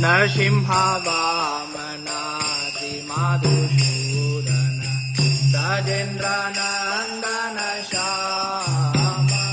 नरसिंहवामनादि Madhusudan राजेन्द्रनन्दन Shyama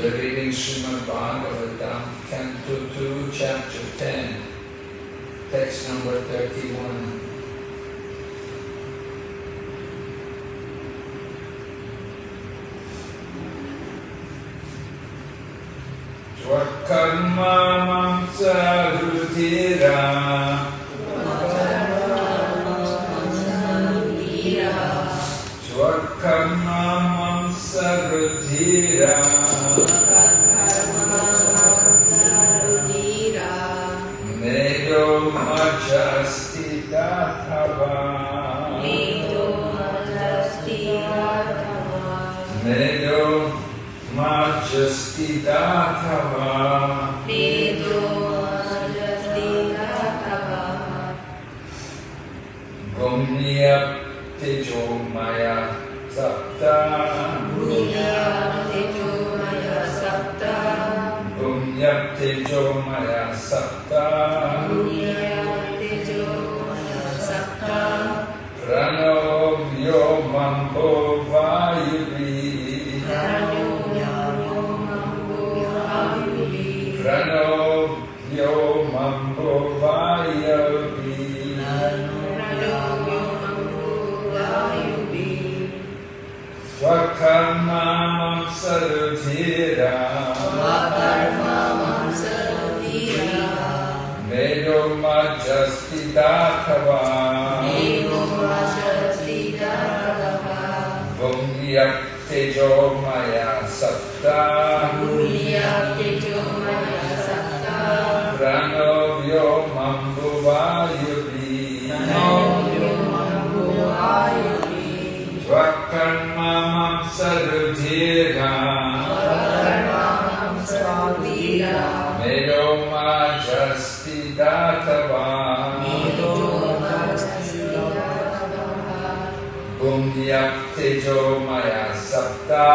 We're reading Srimad Bhagavatam, Canto 2, Chapter 10, text number 31. Tvakarma mamsa rudira Tvakarma mamsa rudira Medo majasti dathava Medo majasti dathava Gomniya tejo maya sapta Gomniya tejo maya sapta Prano vyomambo vayuvi Prano vyomambo vayuvi Swakarma mamsa rudira Medo majasti dathava Gomniyak tejo maya sapta Prano vyomambo vayuvi Swakarma mamsa rudira Medo majasti dathava Gomniyak tejo maya sapta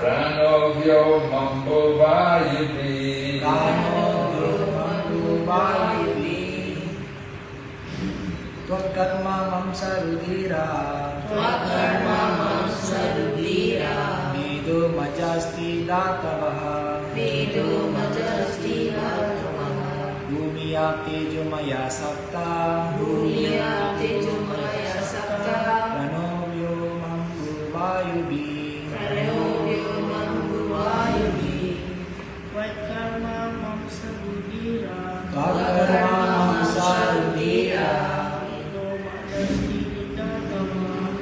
Prano vyomambo vayuvi Tvakarma mamsa rudira Medo majasti dathavaha Bhumiya tejo maya sapta Prano vyomambo vayuvi Tvakarma mamsa rudira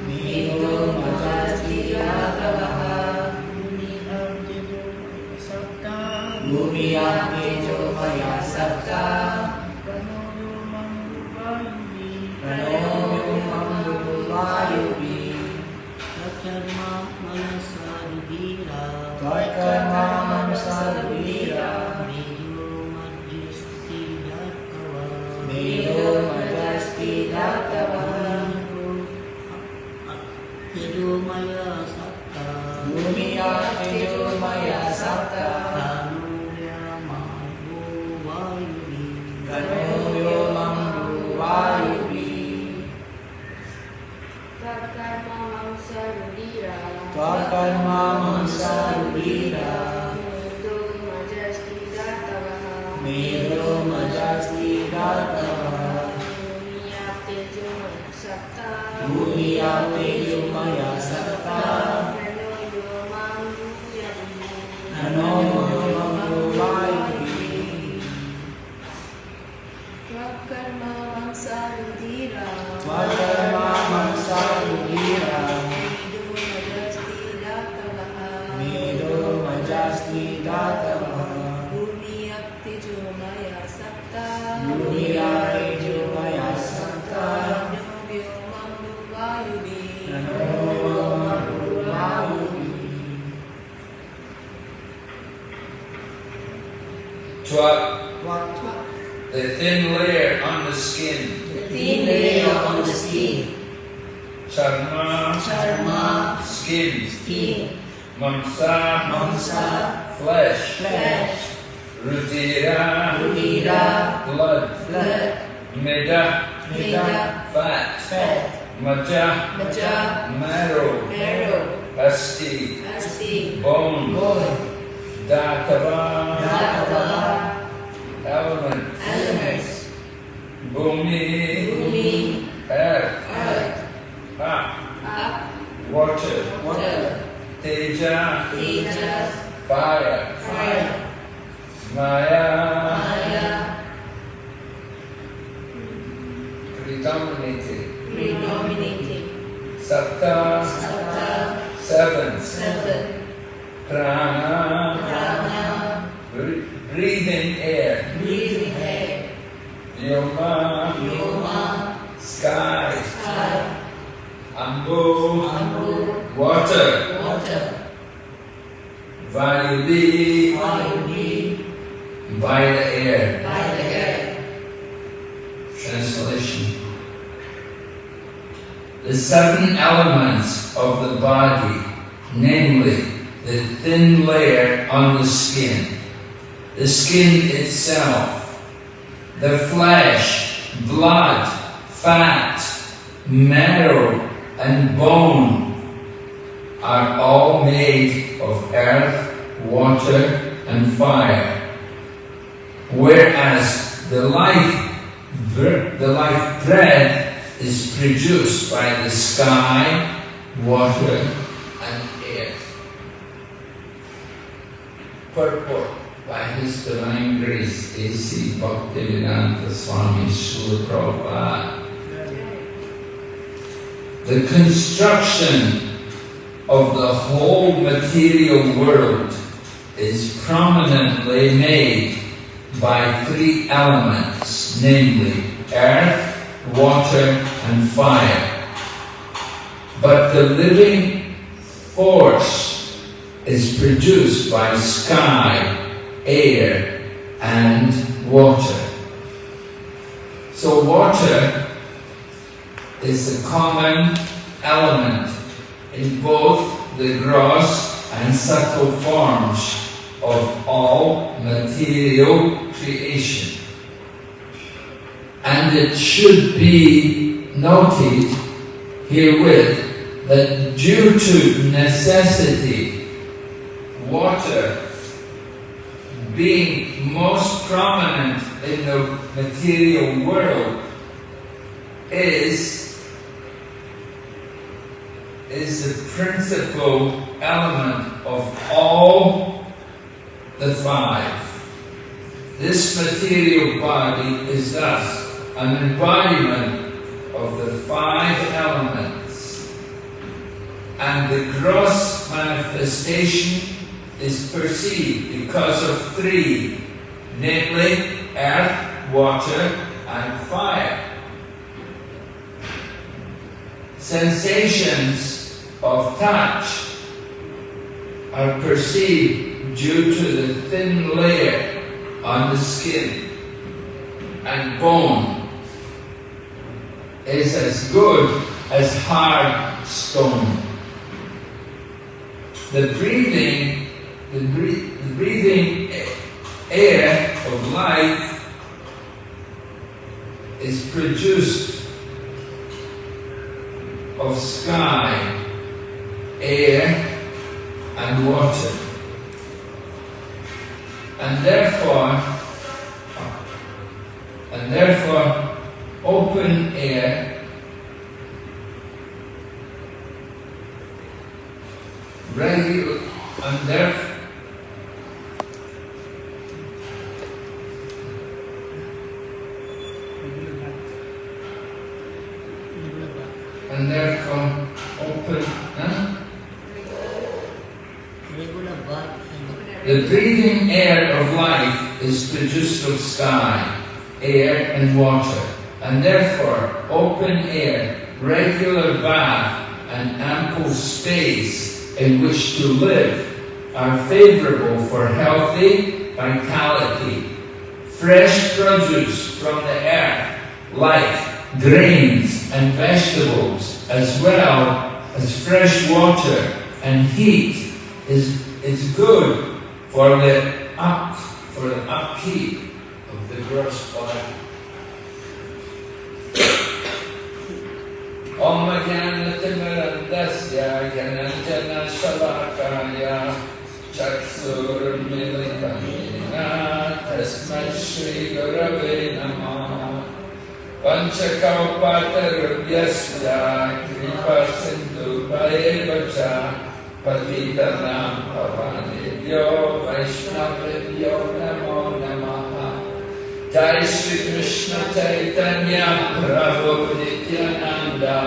Medo majasti dathavaha Bhumiya tejo maya sapta Prano vyomambo vayuvi Tvakarma mamsa rudira Medo majasti dathavaha Bhumiya tejo maya sapta Prano vyomambo Datava Bhumiya Tejomaya Satta Nano Yomam Vayuvi Tvakarma Mamsa Rudira Medo Majasti Datava Bhumiya Tejomaya Satta The thin layer on the skin. Charma, skin. Mamsa, flesh. Rudira, blood. Meda, fat. Maja, marrow. Asti, bone. Datava, elements. Bhumi, earth. Water. Teja, fire. Maya, predominating. Satta, seven. Prana, breathing air. Vyoma, sky. Ambu, water. Vayuvi, by the air. Translation. The seven elements of the body, namely the thin layer on the skin itself, the flesh, blood, fat, marrow, and bone, are all made of earth, water, and fire. Whereas the life breath is produced by the sky, water, and air. Purport by His Divine Grace, A.C. Bhaktivedanta Swami Srila Prabhupada. The construction of the whole material world is prominently made by three elements, namely earth, water, and fire. But the living force is produced by sky, air, and water. So water is a common element in both the gross and subtle forms of all material creation. And it should be noted herewith that due to necessity, water being most prominent in the material world is the principal element of all the five. This material body is thus an embodiment of the five elements, and the gross manifestation is perceived because of three, namely earth, water, and fire. Sensations of touch are perceived due to the thin layer on the skin, and bone is as good as hard stone. The breathing air of life is produced of sky, air, and water. And And therefore, open air, regular, and therefore, open, the breathing air of life is produced of sky, air and water, and therefore open air, regular bath and ample space in which to live are favourable for healthy vitality. Fresh produce from the earth, like grains and vegetables, as well as fresh water and heat, is good for the upkeep of the gross body. Om Jnanatimmirandasya Jnananjana Shalakaya Chaksurmilitam Yena Tasmai Shri Gurave Namah Panchakalpatarubhyasya Kripa Sindhu Bhayevacha Patitanam Pavanebhyo Vaishnavebhyo Namo Namaha. Jai Shri Krishna Chaitanya Prabhu Nityananda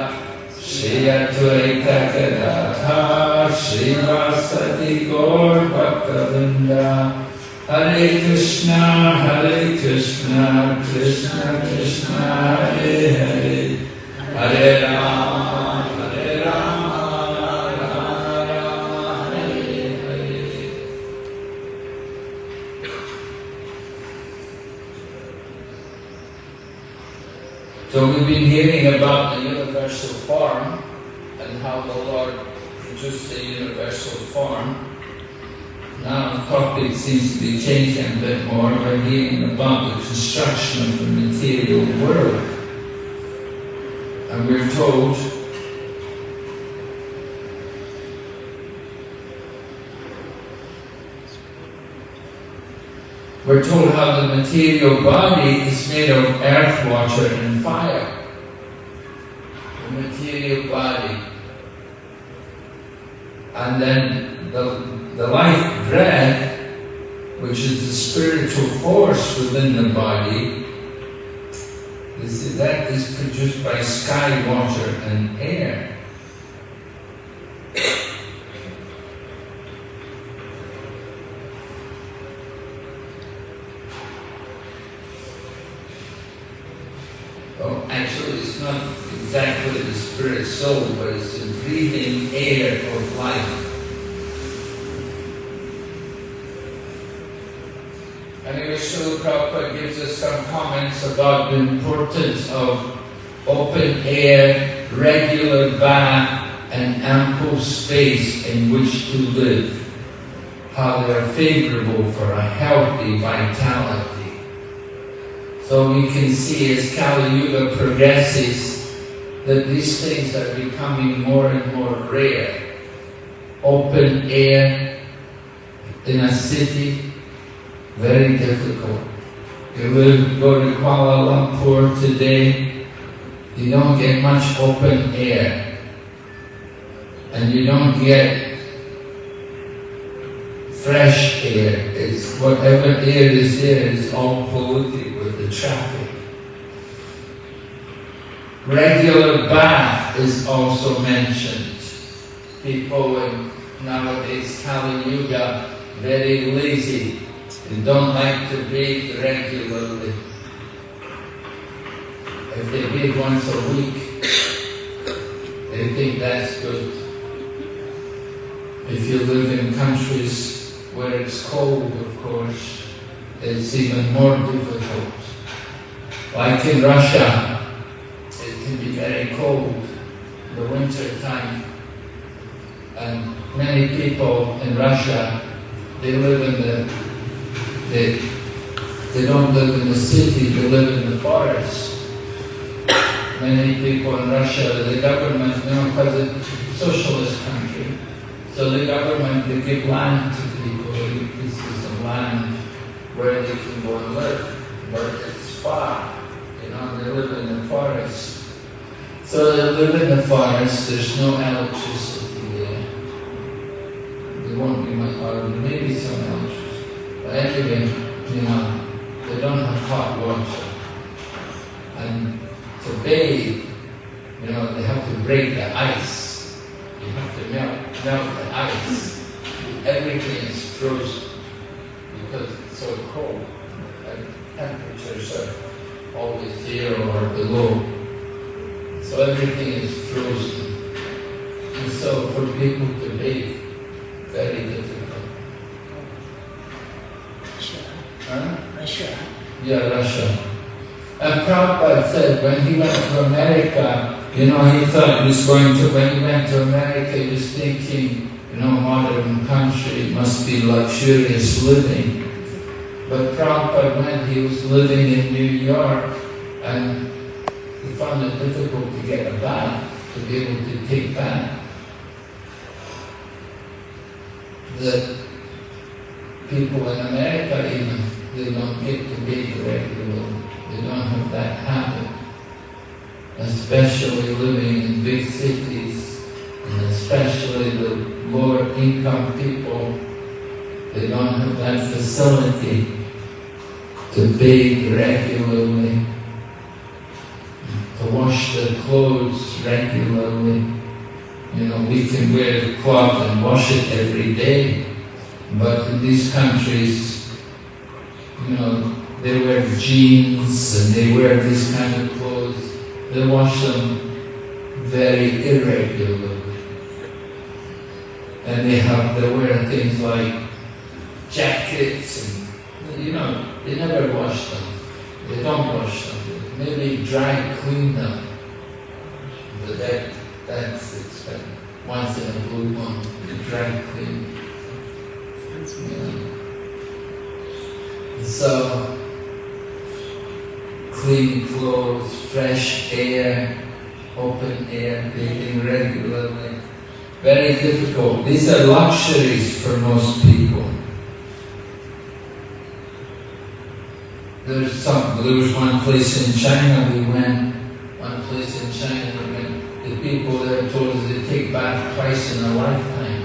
Shri Advaita Gadadhar Shri Vasati Gaur Bhaktavinda. Hare Krishna, Krishna Krishna, Hare Hare, Hare Rama, Hare Rama, Rama Rama, Hare Hare. So we've been hearing about the universal form and how the Lord produced the universal form. Now the topic seems to be changing a bit more. We're hearing about the construction of the material world. And we're told how the material body is made of earth, water and fire. The material body. And then the life breath, which is the spiritual force within the body, that is produced by sky, water and air. Well, actually it's not exactly the spirit soul, but it's the breathing air of life. Anyway, Srila Prabhupada gives us some comments about the importance of open air, regular bath, and ample space in which to live. How they are favourable for a healthy vitality. So we can see as Kali Yuga progresses that these things are becoming more and more rare. Open air in a city, very difficult. You go to Kuala Lumpur today, you don't get much open air. And you don't get fresh air. It's whatever air is there is all polluted with the traffic. Regular bath is also mentioned. People in nowadays Kali Yuga very lazy. They don't like to bathe regularly. If they bathe once a week, they think that's good. If you live in countries where it's cold, of course, it's even more difficult. Like in Russia, it can be very cold in the winter time. And many people in Russia, they don't live in the city, they live in the forest. Many people in Russia, the government, because it's a socialist country, so the government, they give land to people, they give pieces of land where they can go and live, but it's far So they live in the forest, there's no electricity there. There won't be much, or maybe some electricity. But anyway, they don't have hot water. And to bathe, they have to break the ice. You have to melt the ice. Everything is frozen because it's so cold. And temperatures are always 0 or below. So everything is frozen. And so for people to bathe, very difficult. Russia. Huh? Russia. Yeah, Russia. And Prabhupada said when he went to America, he thought he was going to, when he went to America, he was thinking, modern country must be luxurious living. But Prabhupada when he was living in New York, and he found it difficult to get a bath, to be able to take bath. The people in America even, they don't get to bathe regularly. They don't have that habit. Especially living in big cities, and especially the lower income people, they don't have that facility to bathe regularly, to wash their clothes regularly. We can wear the cloth and wash it every day, but in these countries, they wear jeans and they wear these kind of clothes. They wash them very irregularly. And they wear things like jackets and, they never wash them. They don't wash them. Maybe dry clean them. But that's expensive. Once in a blue moon, dry clean. So, clean clothes, fresh air, open air, bathing regularly. Very difficult. These are luxuries for most people. There was one place in China we went, the people there told us they take bath twice in a lifetime.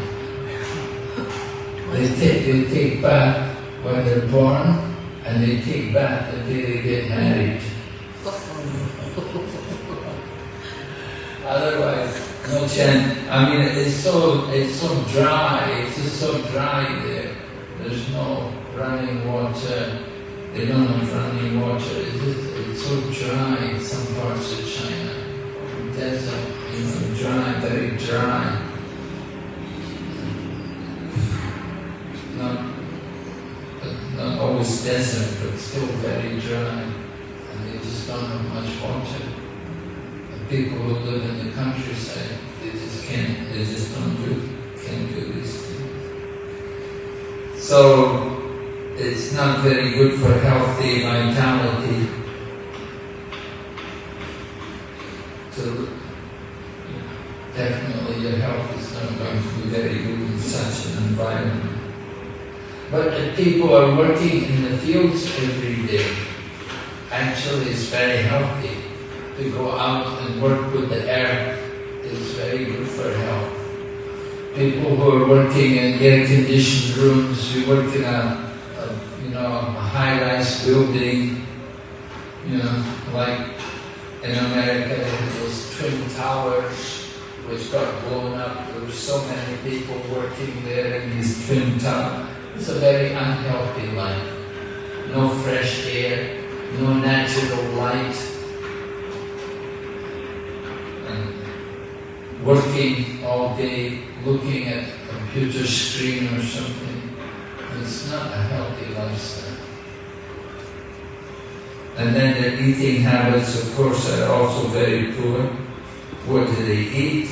They take bath when they're born, and they take bath the day they get married. Otherwise, no chance. It's so dry. It's just so dry there. There's no running water. They don't have running water. It's so dry in some parts of China. Desert, dry, very dry. Not always desert, but still very dry. And they just don't have much water. And people who live in the countryside, they just can't do these things. So, it's not very good for healthy vitality definitely your health is not going to be very good in such an environment. But the people are working in the fields every day. Actually, it's very healthy to go out and work with the earth. It's very good for health. People who are working in air-conditioned rooms, you work in a high-rise building, like in America they have those twin towers which got blown up. There were so many people working there in these twin towers. It's a very unhealthy life. No fresh air, no natural light, and working all day, looking at a computer screen or something. It's not a healthy lifestyle. And then their eating habits, of course, are also very poor. What do they eat?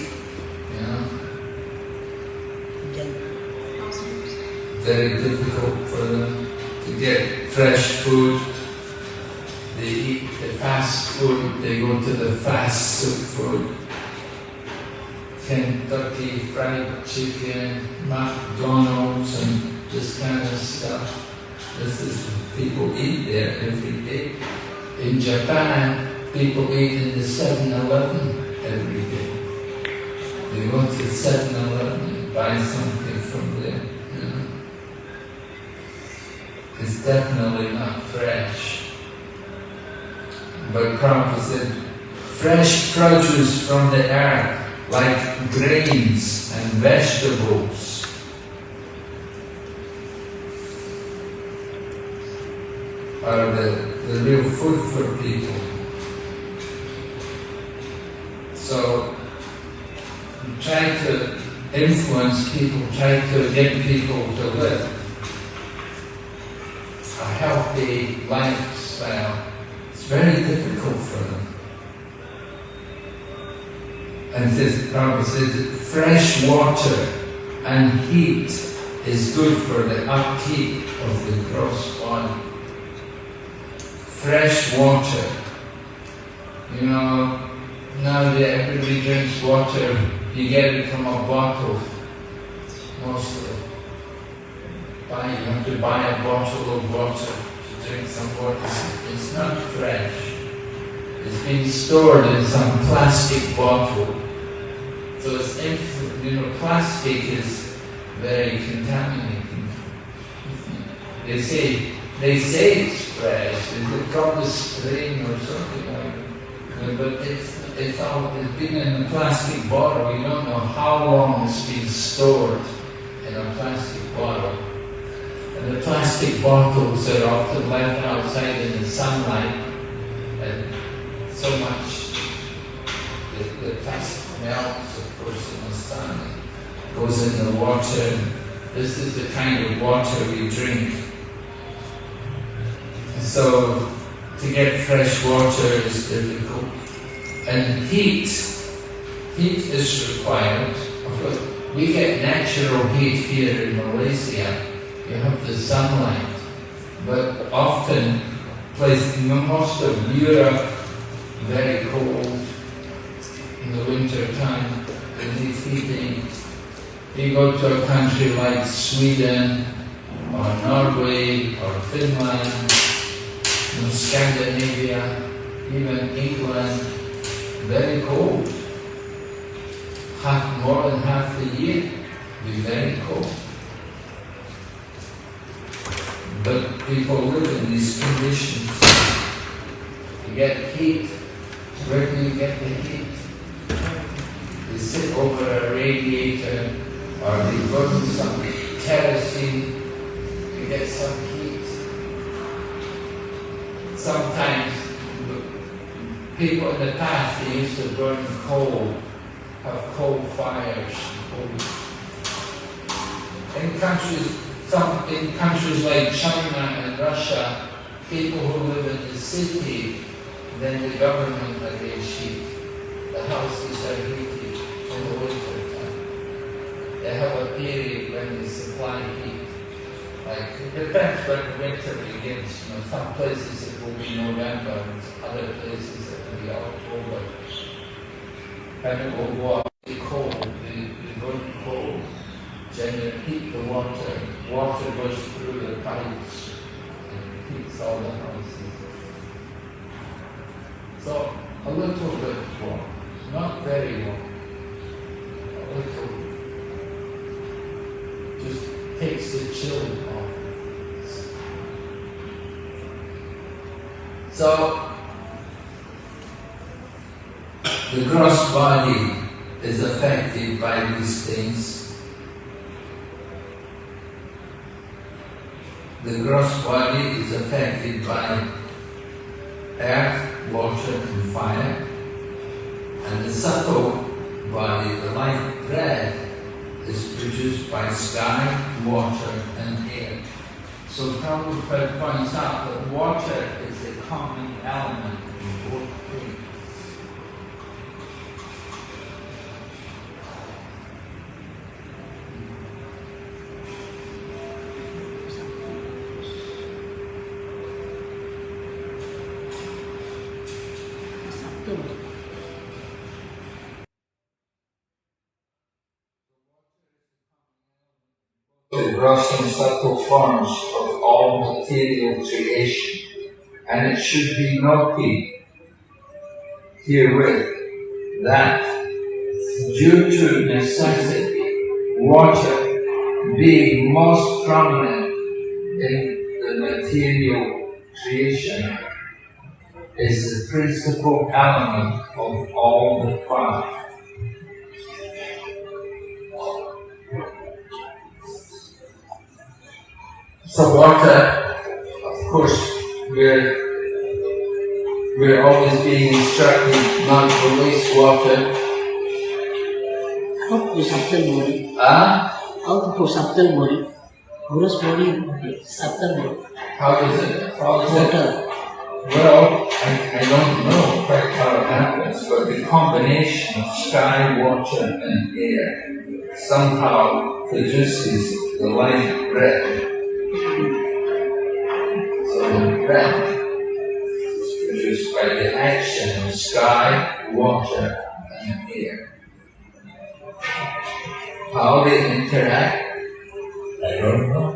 Very difficult for them to get fresh food. They eat the fast food, they go to the fast food. Kentucky Fried Chicken, McDonald's, and this kind of stuff. This is people eat there every day. In Japan, people eat in the 7-Eleven every day. They go to 7-Eleven and buy something from there. You know. It's definitely not fresh. But Prabhupada said, fresh produce from the earth, like grains and vegetables, are the real food for people. So try to influence people, try to get people to live a healthy lifestyle. It's very difficult for them. And this Prabhupada says that fresh water and heat is good for the upkeep of the gross body. Fresh water. You know, now that everybody drinks water, you get it from a bottle, mostly. You have to buy a bottle of water to drink some water. It's not fresh. It's been stored in some plastic bottle. So it's, plastic is very contaminating. They say it's fresh. It's from the spring or something like that. But it's been in a plastic bottle. You don't know how long it's been stored in a plastic bottle. And the plastic bottles are often left outside in the sunlight, and so much the plastic melts, of course, in the sun. It goes in the water. This is the kind of water we drink. So to get fresh water is difficult. And heat is required. Of course, we get natural heat here in Malaysia. You have the sunlight, but often, most of Europe, very cold in the winter time. It needs heating. You go to a country like Sweden, or Norway, or Finland, Scandinavia, even England, very cold. More than half the year, be very cold. But people live in these conditions. You get heat. Where do you get the heat? They sit over a radiator, or they burn some kerosene to get some heat. Sometimes people in the past, they used to burn coal, have coal fires. In countries like China and Russia, people who live in the city, then the government against heat. The houses are heated in the winter time. They have a period when they supply heat. Like, it depends when the winter begins. Some places it will be November, and other places it will be October. And it will go up cold, the burn coal. Generally heat the water. Water goes through the pipes and heats all the houses. So a little bit warm, not very warm. A little, just takes the chill off. So the gross body is affected by these things. The gross body is affected by earth, water and fire. And the subtle body, the life breath, is produced by sky, water and air. So Prabhupada points out that water is a common element in both things. The gross and subtle forms of all material creation, and it should be noted herewith that due to necessity, water being most prominent in the material creation is the principal element of all the five. So water, of course, we're always being instructed not to waste water. How to subtle body? How to for subtle body? Gross body, subtle body. How is it? Water. Well, I don't know quite how it happens, but the combination of sky, water, and air somehow produces the light breath. So the breath is produced by the action of sky, water, and air. How they interact, I don't know.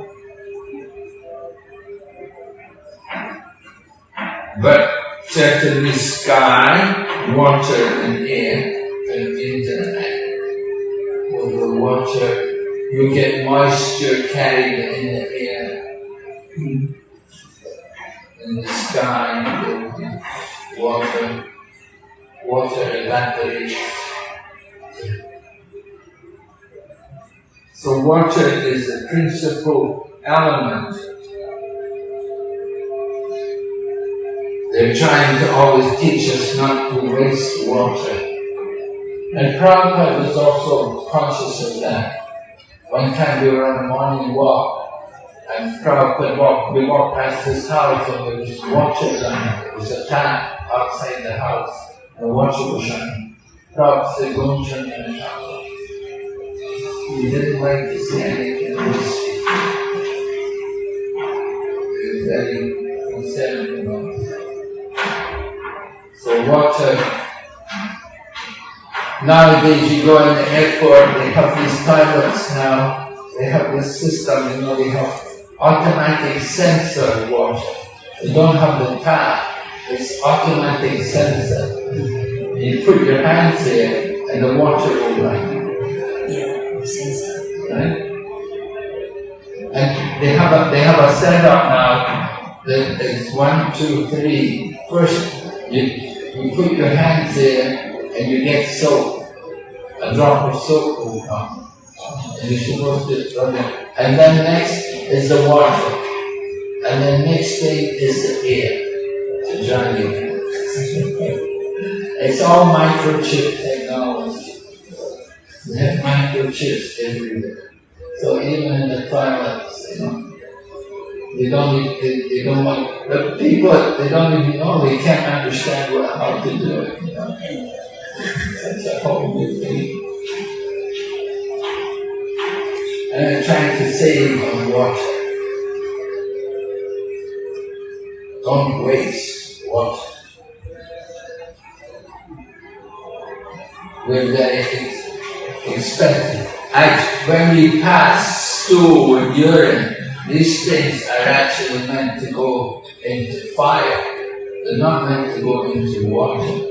But certainly sky, water, and air can interact. With the water, you get moisture carried in the air. In the sky, water evaporates. So water is the principal element. They're trying to always teach us not to waste water. And Prabhupada was also conscious of that. One time we were on a morning walk, and Prabhupada we walked past his house and there was water running. There was a tap outside the house, and the water was running. Prabhupada said, "Don't turn on the tap." He didn't like to see anything wasted. He was very concerned about it. So water, nowadays you go in the airport, they have these toilets now, they have this system, they have automatic sensor of water. They don't have the tap, it's automatic sensor. You put your hands there and the water will run. Yeah, sensor. Right? And they have a setup now that is 1, 2, 3. First, you put your hands there and you get soap. A drop of soap will come. And you're supposed to run it. And then next is the water. And then next thing is the air to dry your hands. It's all microchip technology. They have microchips everywhere. So even in the toilets, they don't want, the people, they don't even know, they can't understand how to do it, That's a whole new thing. And they're trying to save on water. Don't waste water. We're very expensive. When we pass stool and urine, these things are actually meant to go into fire. They're not meant to go into water.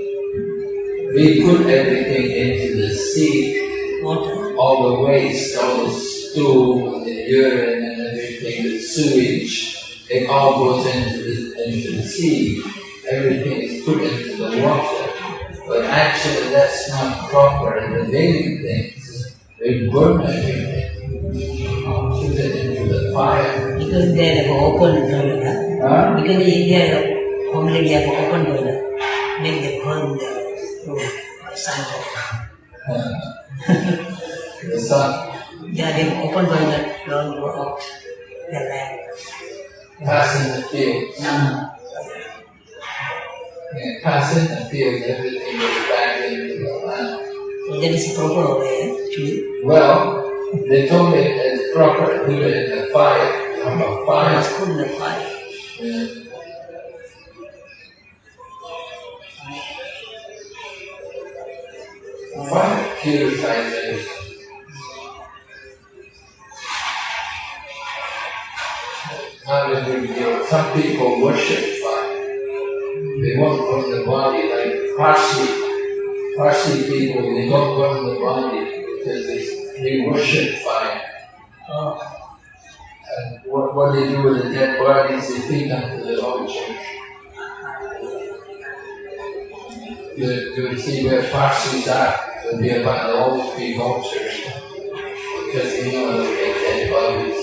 We put everything into the sea. Water. All the waste, all the stool, and the urine and everything, the sewage, it all goes into the sea. Everything is put into the water. But actually that's not proper. In the living things, they burn everything. Put it into the fire. Because they have open toilet. Because in India, only they have open toilet. Make them burn the sun. The sun. Yeah, they have open toilet, don't go out the land. Pass in the fields. Pass in the fields, everything goes back into the land. So that is proper way, actually. Well, they told me it's proper to do it in the fire. You have a fire. It's put in the fire. Yeah. Fire purifies everything. Not every day. Some people worship fire. They won't put the body like parsley. Parsi people, they don't burn the body because they worship fire. Oh, And what they do with the dead bodies, they feed them to the altar. You see where Parsis are, there'll be about all 3 vultures because they know they'll get dead bodies.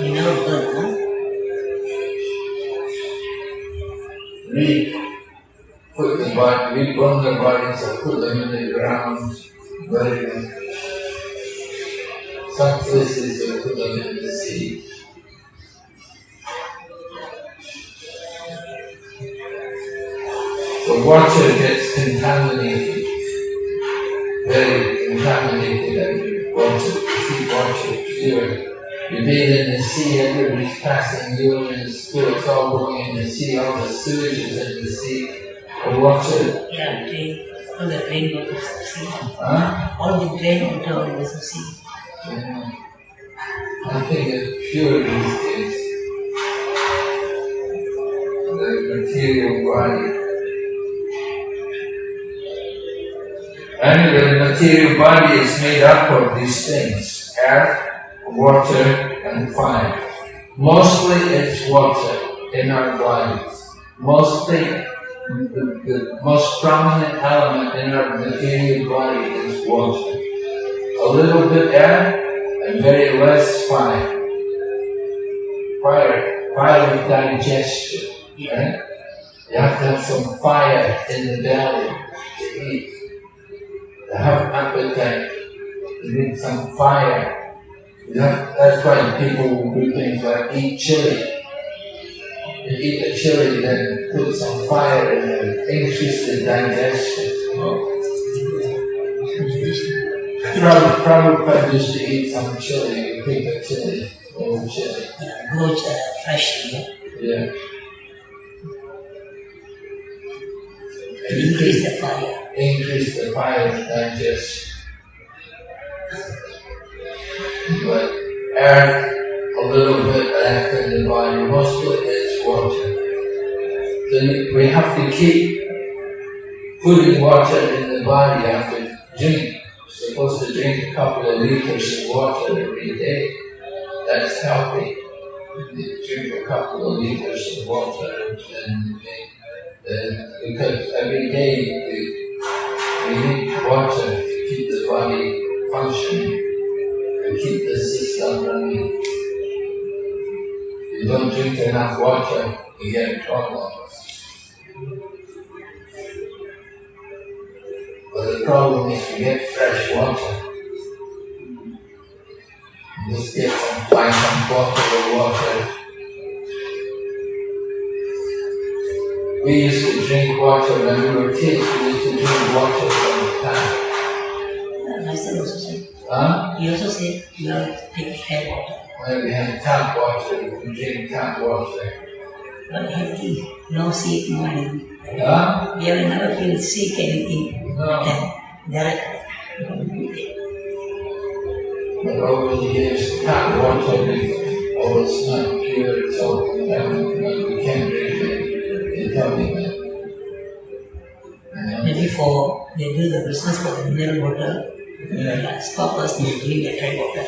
we never burn, huh? We burn the bodies and put them in the ground, bury them. Some places they put them in the sea. The water gets contaminated, very contaminated, and keep water pure. You bathe in the sea, everybody's passing urine and spirits all going in the sea, all the sewage is in the sea. The water. Yeah, drain. All the drain water is the sea. Huh? All the drain water is the sea. Yeah. Nothing is pure these days. The material body. Anyway, the material body is made up of these things: earth, water, and fire. Mostly it's water in our bodies. Mostly, the most prominent element in our material body is water. A little bit air and very less fire. Fire with digestion, right? You have to have some fire in the belly to eat. To have appetite, you need some fire. That's why people will do things like eat chili. You eat the chili, then put some fire in it, increase the digestion. Prabhupada used to eat some chili, paper chili, old chili. Good, fresh. Yeah. Increase the fire. Increase the fire in digestion. But earth, a little bit earth in the body, mostly it's water. So we have to keep putting water in the body. You have to drink. You're supposed to drink a couple of liters of water every day. That's healthy. You drink a couple of liters of water because every day we need water to keep the body functioning. To keep the system running. If you don't drink enough water, you get problems. But the problem is to get fresh water. Just buy some bottle of water. We used to drink water when we were kids. We used to drink water from the tap. My son also said. Huh? He also said you have to take tap water. When we had tap water, we drink tap water. But healthy, no sick, no anything. Huh? We have never feel sick anything. No. Direct. But over the years, tap water it's not pure, it's all contaminated. We can't drink it. They tell me that. Maybe for they do the business for the mineral water. Yeah. Stop us to drink the tap water.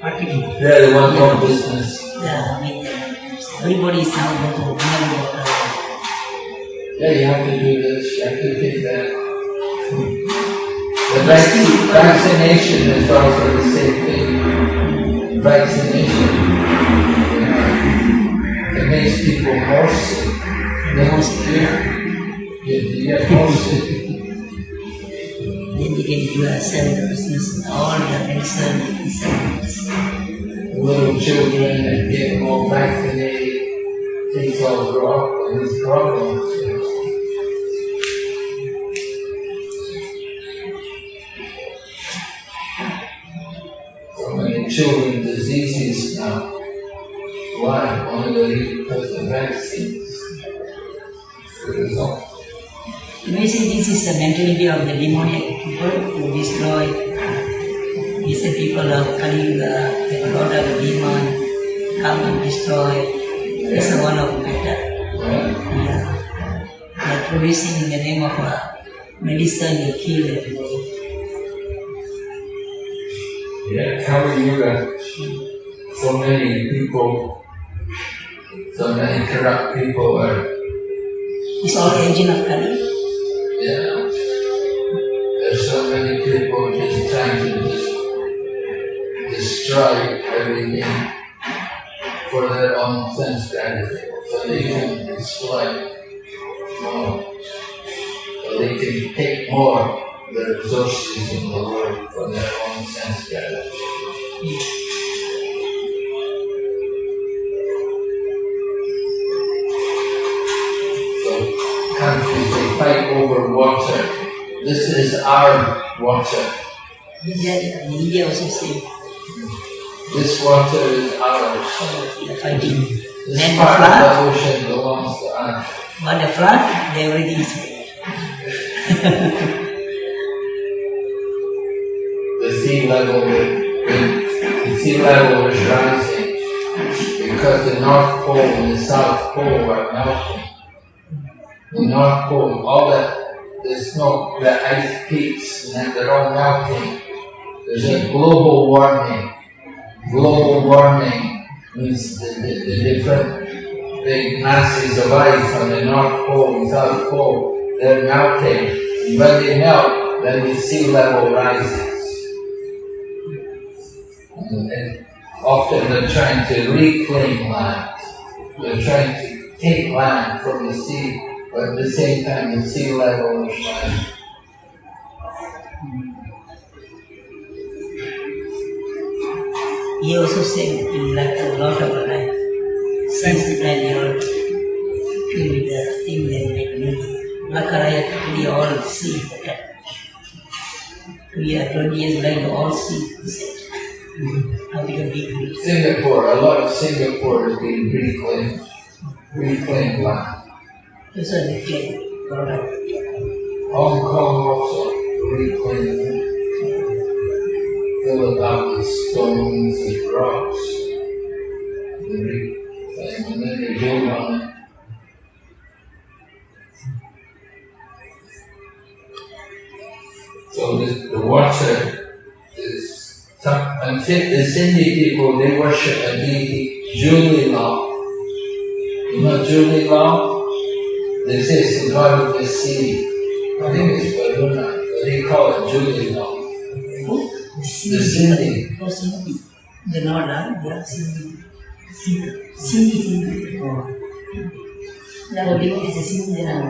What we do? Yeah, they want more business. Yeah, I mean, everybody is now going to mineral water. Yeah, you have to do this, you have to take that. The vaccination is also the same thing. Vaccination, it makes people more sick. You get more sick. Then you can do a sell the business, all the medicine. Little children that get more vaccinated, things all grow up with these problems. So many children diseases now. Why? Only because of vaccines. The result. You see, this is the mentality of the demoniac people who destroy. These are people of Kaliuga, the god of the demon, come and destroy. This is one of matter. Yeah. Yeah. Like producing in the name of medicine, they kill everybody. Yeah, telling you that so many people, so many corrupt people are. It's all engine of Kali. Yeah. There's so many people just trying to just destroy everything for their own sense gratification, so they can exploit more, so they can take more of the resources in the world for their own sense gratification. So countries, they fight over water. This is our water. Yeah, in India also same. This water is ours. They're fighting. This Then part the flood, of the ocean belongs to us. but the flood, everything is The sea level is rising because the North Pole and the South Pole are melting. The North Pole, all the snow, the ice peaks, and they're all melting. There's a global warming. Global warming means the different big masses of ice on the North Pole and South Pole, they're melting. And when they melt, then the sea level rises. And often they're trying to reclaim land. They're trying to take land from the sea, but at the same time the sea level is rising. He also said like a lot of like since when you're with the thing that make me Melaka we all see that. We are 20 years later all see this. How we can be Singapore, a lot of Singapore is being reclaimed land. just a reclaim. Hong Kong also reclaimed, fill it up with stones and rocks. They reclaim and then they build on it. So the water is and the Sindhi people, they worship a deity, Julie Law. You know Julie Law? They say it's the god of the sea. I think it's Varuna, but they call it Julie Law. The Sindhi. Oh, Sindhi. The Nada, yeah, Sindhi. Sindhi. Now, because it's a Sindhi now.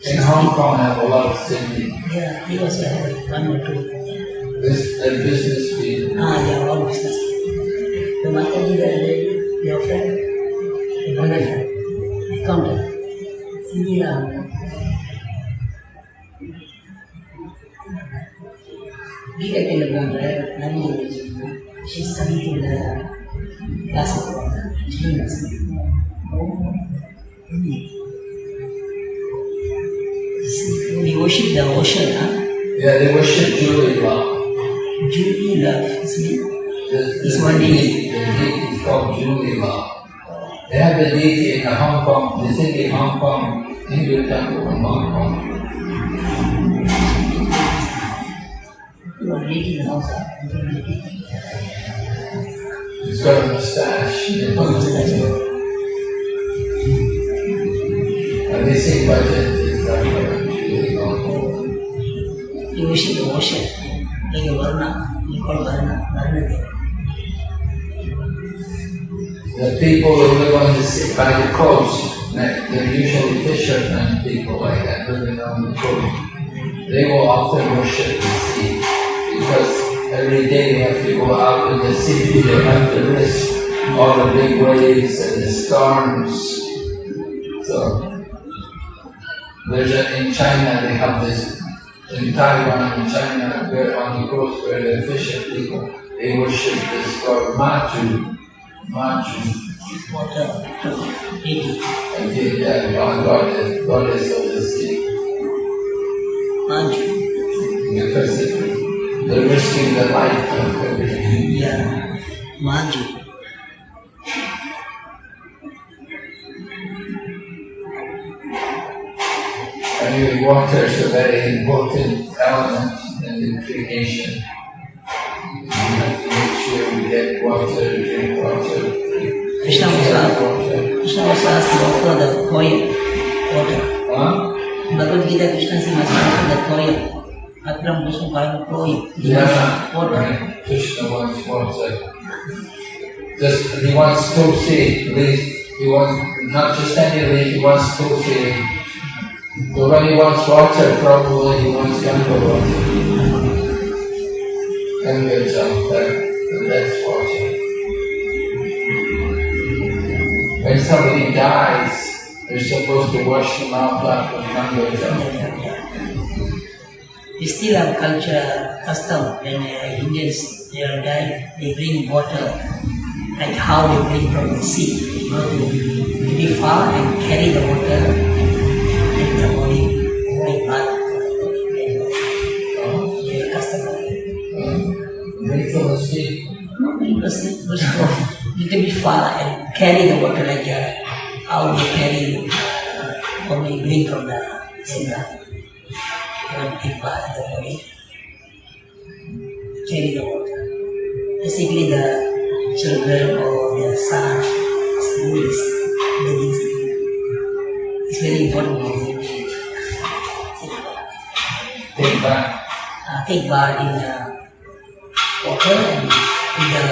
In Hong Kong, I have a lot of Sindhi. Yeah, they also have one or two. They're business people. They are all business. The Mataji, your friend, the brother friend, accountant. Sindhi now. We get in the brother, she's coming to the class of we worship the ocean, huh? Yeah, they worship Julie Law. Julie love, isn't it? This one deity, the deity is called Julie Law. They have the deity in the Hong Kong, the Sindhi Hong Kong Hindu temple in Hong Kong. You are making the house up. He's got a mustache. And they sing bhajans and stuff like Julie Law. You worship the ocean, like a Varna, you call Varna. The people who live on by the coast, they're usually fishermen, people like that, living on the coast. They will often worship the sea because every day they have to go out in the sea. They have to risk all the big waves and the storms. So in China they have this. In Taiwan and China, where on the coast where they fisher people, they worship this god Maju. Water, deity. Yeah, goddess of the sea. Maju. Because they're risking their life of everything. Yeah, Maju. Anyway, water is a very important element in the creation. We have to make sure we get water, drink water. Krishna was asked to offer the toilet water. Huh? Bhagavad Gita, Krishna says must offer the toilet. Atram Krishna Param toilet. Yeah, Water. right. Krishna wants water. Just he wants tulsi leaf. He wants not just any leaf. He wants tulsi. So when he wants water, probably he wants Ganga water. Ganga jal, that's water. When somebody dies, they're supposed to wash them out back with Ganga jal. We still have culture, custom, when Indians they are dying, they bring water, like how they bring from the sea. You know, to be far and carry the water in the holy bath. Their custom. Bring from the sea. You can be far and carry the water like how they carry or they bring from the sea. Big bath, the body, carry the water. Basically, the children or their son, schools, babies, it's very important. Take bath in water and in the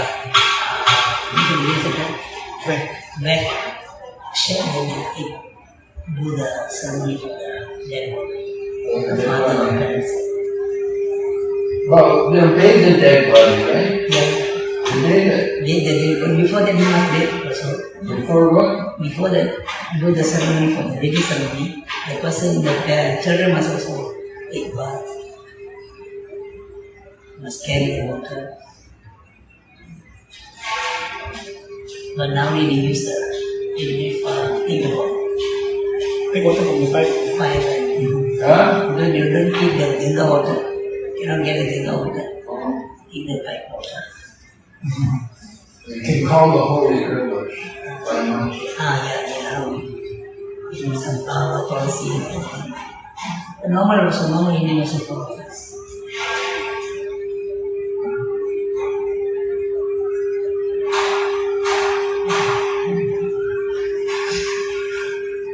wet shed, and they do the ceremony for the dead body. The father or parents. Well, they'll bathe the dead body, right? Yeah. They bathe it. But before that, you must bathe also. Before what? Before that, do the ceremony for the baby ceremony. The person, the children must also take bath. Must carry the water. But nowadays they use the take the water. Take water from the pipe. Fire. Huh? Because you don't keep the Ganga water. You don't get the Ganga water. Keep the pipe water. You can call the holy rivers by mantra. Yeah. Some power, policy. The normal Indian also follow.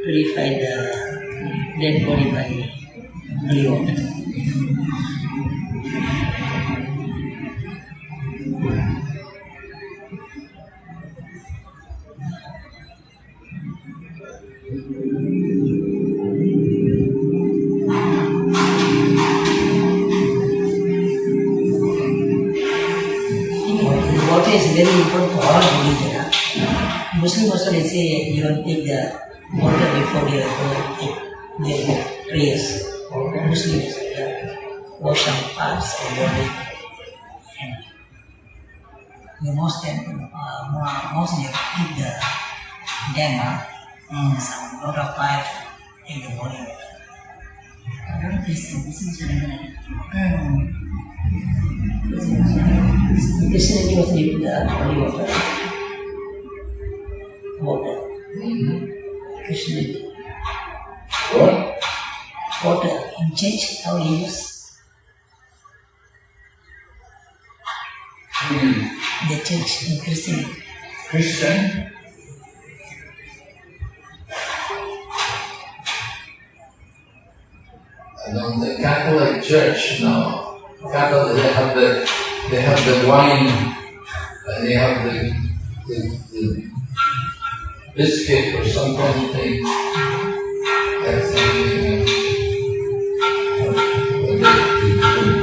Purify the dead body by holy water. Water is very important for all religion. Muslim also they say you don't take the water before you go take their prayers. Muslims wash some parts of the body. And the mostly keep the dam some lot of pipe in the body. I don't think this is Christianity was named the holy water. Christianity. What? Water in church, how they use the church in Christianity. Christian? I don't think Catholic Church, no. Catholic, they have the wine, and they have the biscuit or something. That's something.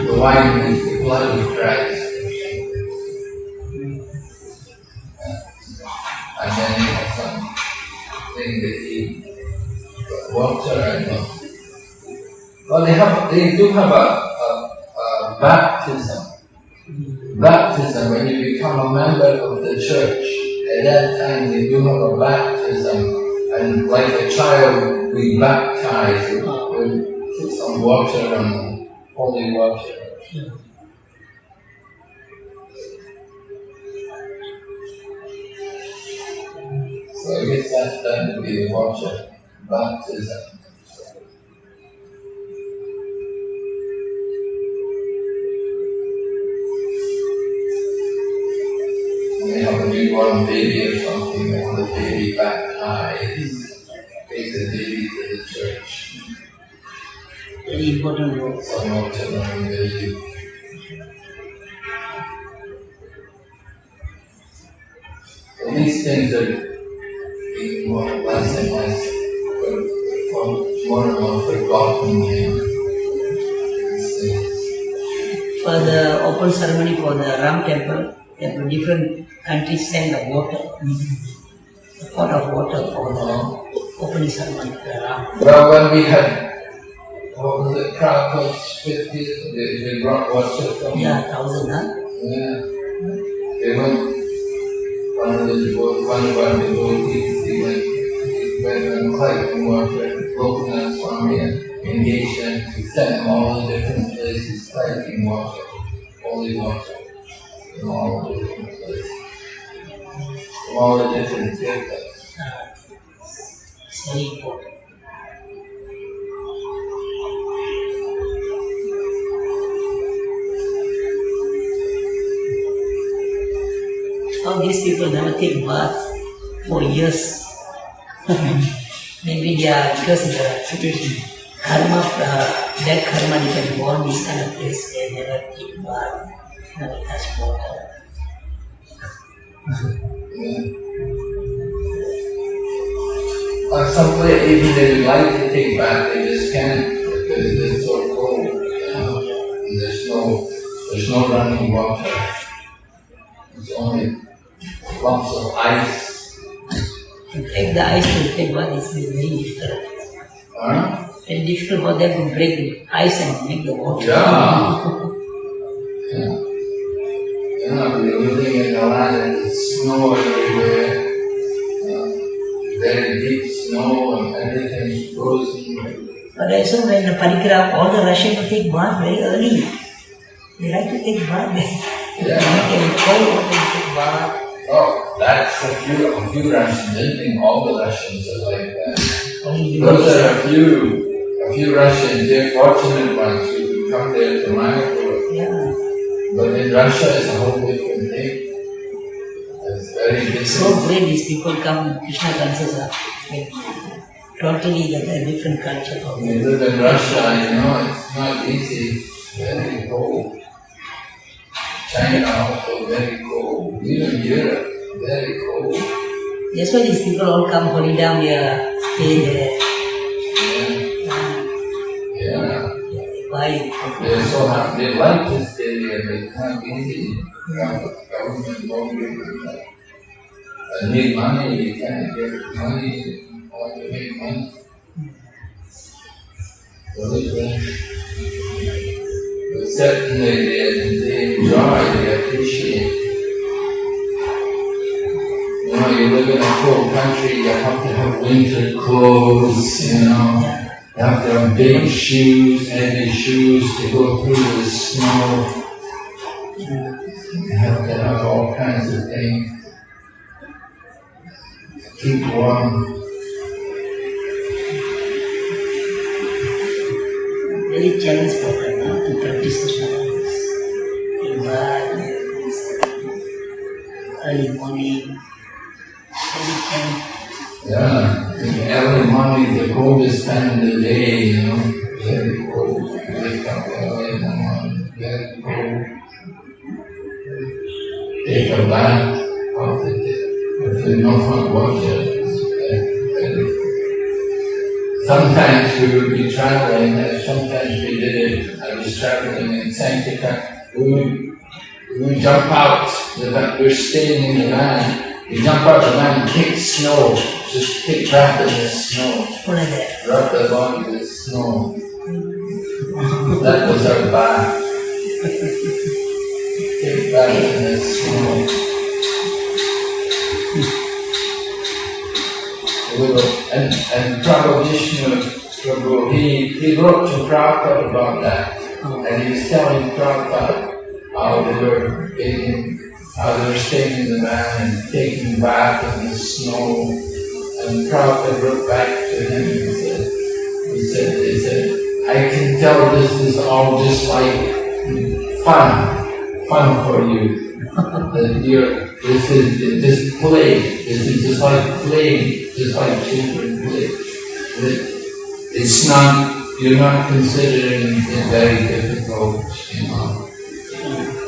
The wine is the blood of Christ. And then they have something that eat. Water, I know. Well, they do have a baptism. Baptism, when you become a member of the church, at that time they do have a baptism, and like a child, we baptize, we put some water on holy water. So I guess that would be the water baptism. newborn baby or something, and the baby baptized, take the baby to the church. Very important role. So not to learn the youth. So these things are being more less and less more and more forgotten. These things. For the open ceremony for the Ram temple, different countries send the water, a pot of water for the opening ceremony for the Ram. Well, when we had, what was it, Krakov's 50th, they brought water from... Yeah, 1,000, huh? Yeah. They went, one of our devotees, he went and collected water, Lokanath Swami, and engaged them to send them all the different places, collecting water, holy water, from all the different places, from all the different tirthas. It's very important. How these people never take bath for years. Maybe they are because of the Situation. karma, that karma they can born this kind of place they never take bath, never touch water. Or some place, even they would like to take bath, they just can't because it's so cold. And there's no running water. It's only lumps of ice. To take the ice to take bath is very difficult. Huh? Very difficult for them to break the ice and make the water. Yeah. We're living in a land and there's snow everywhere. Very deep snow and everything's frozen. But also when the Parikram, all the Russians take bath very early. They like to take bath. They can cold water to take bath. Oh, that's a few Russians. I don't think all the Russians are like that. Only Those are a few Russians. They're fortunate ones who come there to Mayapur. Yeah. But in Russia, it's a whole different thing. It's very different. So great these people come, Krishna dances are totally a different culture. When you live in Russia, it's not easy. It's very cold. China also very cold. Even Europe, very cold. That's why these people all come holy down here, stay there. Yeah. Why? They're so happy. They like to stay there, but it's not easy. Government won't give them that. I need money, you can't get money, all you make money. But certainly they enjoy, they appreciate. You live in a cold country, you have to have winter clothes, you have to have big shoes, heavy shoes to go through the snow. You have to have all kinds of things. Keep warm. Very challenge for them to practice Krishna dance. Early morning, very challenge. Yeah, early morning is the coldest time of the day, very cold. Wake up early in the morning, very cold. Take a bath, if there's no hot water, it's very. Sometimes we would be traveling, sometimes we did it, I was traveling in Sanktika, we would jump out, we're staying in the van, we jump out the van and kick snow, just kick back in the snow, rub the body with snow. That was our bath. Kick back in the snow. And Prabhu Vishnu Prabhu, he wrote to Prabhupada about that. And he was telling Prabhupada how they were staying in the van and taking bath in the snow. And Prabhupada wrote back to him and he said, I can tell this is all just like fun for you. This is just play. This is just like playing, just like children play. It's not. You're not considering it very difficult, you know.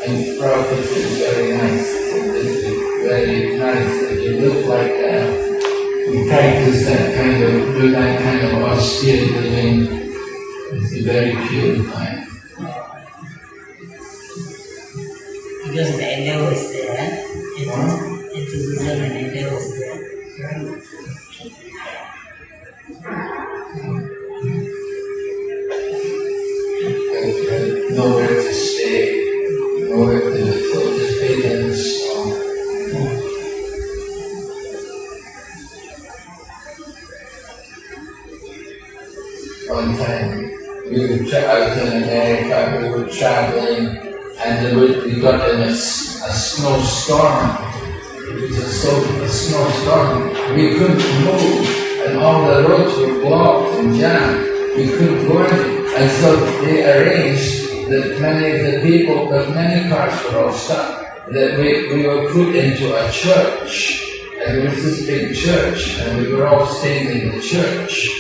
And Prabhupada is very nice. This is very nice that you look like that. You practice do that kind of austere living. It's very purifying. Because the endeavor is there, enthusiasm and endeavor is there. Nowhere to stay, nowhere to live, just bathe in the snow. One time, I was in America, we were traveling, and we got in a snowstorm. It was a snowstorm. We couldn't move, and all the roads were blocked and jammed. We couldn't go in. And so they arranged that many of the people, but many cars were all stuck, that we were put into a church. And there was this big church, and we were all staying in the church.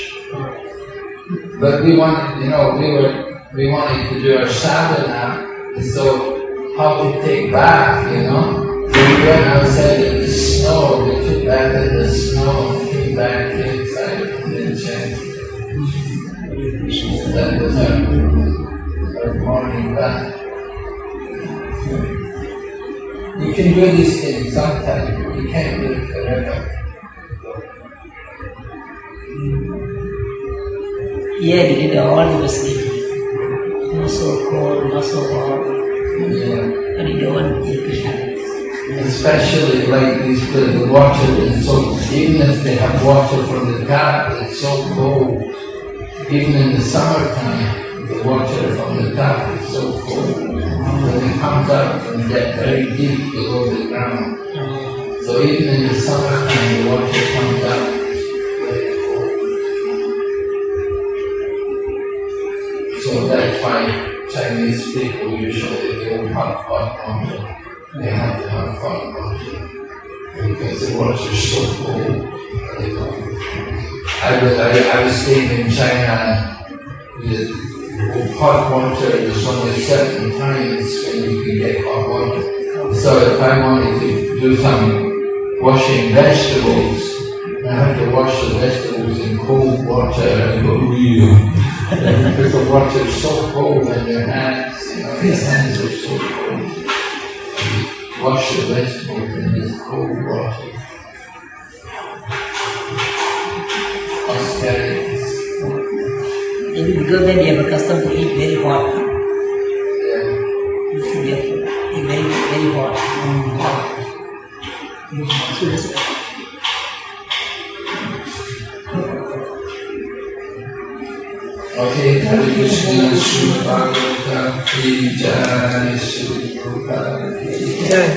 But we wanted, we wanted to do our sadhana, and so how to take bath, So we went outside in the snow, we took bath in the snow, and came back inside and then chanted. That was our morning bath. You can do these things sometime, you can't do it forever. Yeah, we did all the sleep. Not so cold, not so hot. Yeah. But you don't want to Krishna. Especially like the water is so, even if they have water from the tap, it's so cold. Even in the summertime, the water from the tap is so cold. When it comes out from that very deep below the ground. So even in the summertime, the water comes out very cold. So that's why Chinese people usually they don't have hot water. They have to have hot water because the water is so cold. I was staying in China. The hot water is only certain times when you can get hot water. So if I wanted to do some washing vegetables, I have to wash the vegetables in cold water and go because the water is so cold in your hands. Your hands are so cold. Wash the vegetables in this cold water. Maybe because then you have a custom to eat very hot. Yeah. You should have to eat very, very hot. So that's Okay, Hare Krishna, Sri Bhagavatam, Ki Jai, Sri Prabhupada Ki Jai.